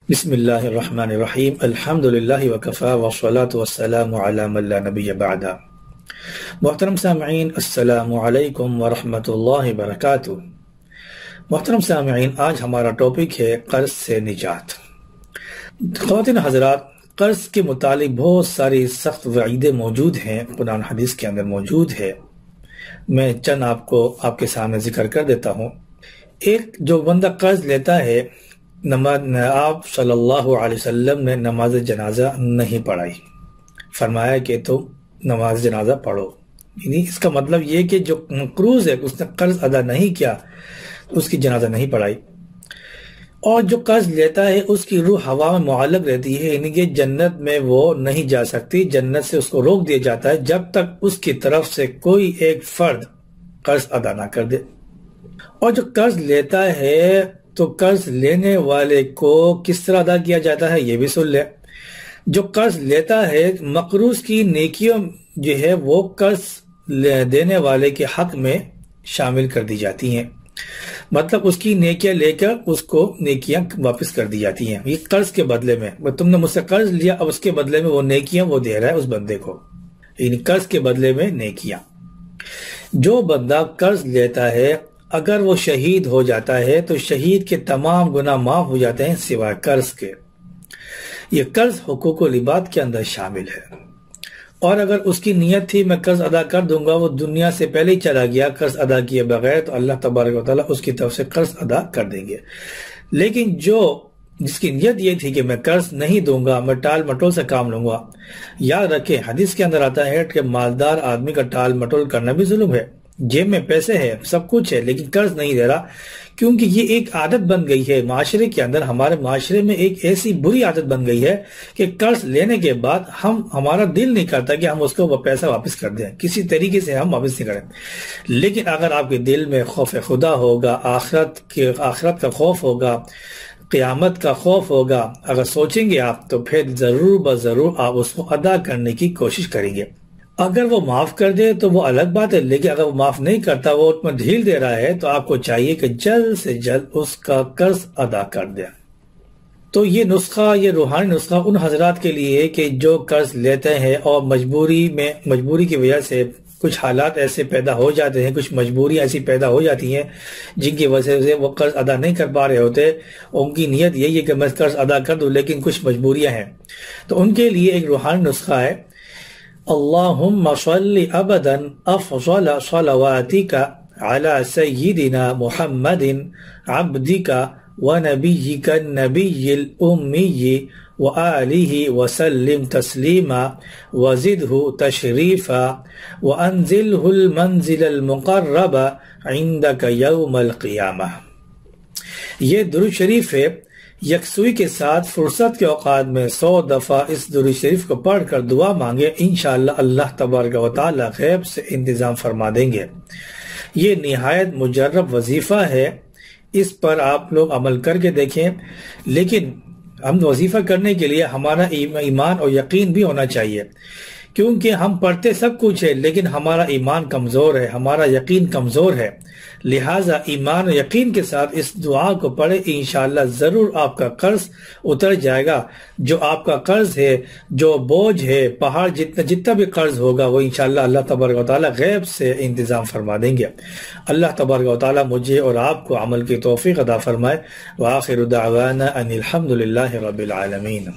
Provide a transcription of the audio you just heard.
بسم اللہ الرحمن الرحیم الحمدللہ وکفا والصلاة والسلام علی من لا نبی بعدا۔ محترم سامعین، السلام علیکم ورحمۃ اللہ وبرکاتہ۔ محترم سامعین، آج ہمارا ٹاپک ہے قرض سے نجات۔ خواتین حضرات، قرض کے متعلق بہت ساری سخت وعیدیں موجود ہیں، قرآن حدیث کے اندر موجود ہے۔ میں چند آپ کے سامنے ذکر کر دیتا ہوں۔ ایک جو بندہ قرض لیتا ہے، آپ صلی اللہ علیہ وسلم نے نماز جنازہ نہیں پڑھائی، فرمایا کہ تم نماز جنازہ پڑھو، یعنی اس کا مطلب یہ کہ جو مقروض ہے، اس نے قرض ادا نہیں کیا، اس کی جنازہ نہیں پڑھائی۔ اور جو قرض لیتا ہے اس کی روح ہوا میں معلق رہتی ہے، یعنی کہ جنت میں وہ نہیں جا سکتی، جنت سے اس کو روک دیا جاتا ہے جب تک اس کی طرف سے کوئی ایک فرد قرض ادا نہ کر دے۔ اور جو قرض لیتا ہے تو قرض لینے والے کو کس طرح ادا کیا جاتا ہے یہ بھی سن لے۔ جو قرض لیتا ہے، مقروض کی نیکیوں جو ہے وہ قرض دینے والے کے حق میں شامل کر دی جاتی ہیں، مطلب اس کی نیکیاں لے کر اس کو نیکیاں واپس کر دی جاتی ہیں۔ یہ قرض کے بدلے میں، تم نے مجھ سے قرض لیا، اب اس کے بدلے میں وہ نیکیاں وہ دے رہا ہے اس بندے کو، یعنی قرض کے بدلے میں نیکیاں۔ جو بندہ قرض لیتا ہے، اگر وہ شہید ہو جاتا ہے تو شہید کے تمام گناہ معاف ہو جاتے ہیں سوائے قرض کے۔ یہ قرض حقوق العباد کے اندر شامل ہے، اور اگر اس کی نیت تھی میں قرض ادا کر دوں گا، وہ دنیا سے پہلے ہی چلا گیا قرض ادا کیے بغیر، تو اللہ تبارک و تعالیٰ اس کی طرف سے قرض ادا کر دیں گے۔ لیکن جس کی نیت یہ تھی کہ میں قرض نہیں دوں گا، میں ٹال مٹول سے کام لوں گا، یاد رکھیں حدیث کے اندر آتا ہے کہ مالدار آدمی کا ٹال مٹول کرنا بھی ظلم ہے۔ جیب میں پیسے ہے، سب کچھ ہے، لیکن قرض نہیں دے رہا، کیونکہ یہ ایک عادت بن گئی ہے معاشرے کے اندر۔ ہمارے معاشرے میں ایک ایسی بری عادت بن گئی ہے کہ قرض لینے کے بعد ہمارا دل نہیں کرتا کہ ہم اس کو وہ پیسہ واپس کر دیں، کسی طریقے سے ہم واپس نہیں کریں۔ لیکن اگر آپ کے دل میں خوف خدا ہوگا، آخرت کا خوف ہوگا، قیامت کا خوف ہوگا، اگر سوچیں گے آپ، تو پھر ضرور بضرور آپ اس کو ادا کرنے کی کوشش کریں گے۔ اگر وہ معاف کر دے تو وہ الگ بات ہے، لیکن اگر وہ معاف نہیں کرتا، وہ اس میں ڈھیل دے رہا ہے، تو آپ کو چاہیے کہ جلد سے جلد اس کا قرض ادا کر دیں۔ تو یہ نسخہ، یہ روحانی نسخہ ان حضرات کے لیے ہے کہ جو قرض لیتے ہیں اور مجبوری کی وجہ سے کچھ حالات ایسے پیدا ہو جاتے ہیں، کچھ مجبوریاں ایسی پیدا ہو جاتی ہیں جن کی وجہ سے وہ قرض ادا نہیں کر پا رہے ہوتے، ان کی نیت یہی ہے کہ میں قرض ادا کر دوں، لیکن کچھ مجبوریاں ہیں، تو ان کے لیے ایک روحانی نسخہ ہے۔ اللہم صل ابدا افضل صلواتک علی سیدنا محمد عبدک ونبیک النبی الامی وآلہ وسلم تسلیما وزدہ تشریفا وانزلہ المنزل المقرب عندک یوم القیامہ۔ یہ درود شریف ہے، یکسوئی کے ساتھ فرصت کے اوقات میں 100 دفعہ اس درود شریف کو پڑھ کر دعا مانگے، انشاءاللہ اللہ تبارک و تعالی غیب سے انتظام فرما دیں گے۔ یہ نہایت مجرب وظیفہ ہے، اس پر آپ لوگ عمل کر کے دیکھیں، لیکن ہم وظیفہ کرنے کے لیے ہمارا ایمان اور یقین بھی ہونا چاہیے، کیونکہ ہم پڑھتے سب کچھ ہے لیکن ہمارا ایمان کمزور ہے، ہمارا یقین کمزور ہے، لہٰذا ایمان و یقین کے ساتھ اس دعا کو پڑھے، انشاءاللہ ضرور آپ کا قرض اتر جائے گا۔ جو آپ کا قرض ہے، جو بوجھ ہے، پہاڑ جتنا بھی قرض ہوگا، وہ انشاءاللہ اللہ تبارک و تعالی غیب سے انتظام فرما دیں گے۔ اللہ تبارک و تعالی مجھے اور آپ کو عمل کی توفیق عطا فرمائے۔ وآخر دعوانا ان الحمدللہ رب العالمین۔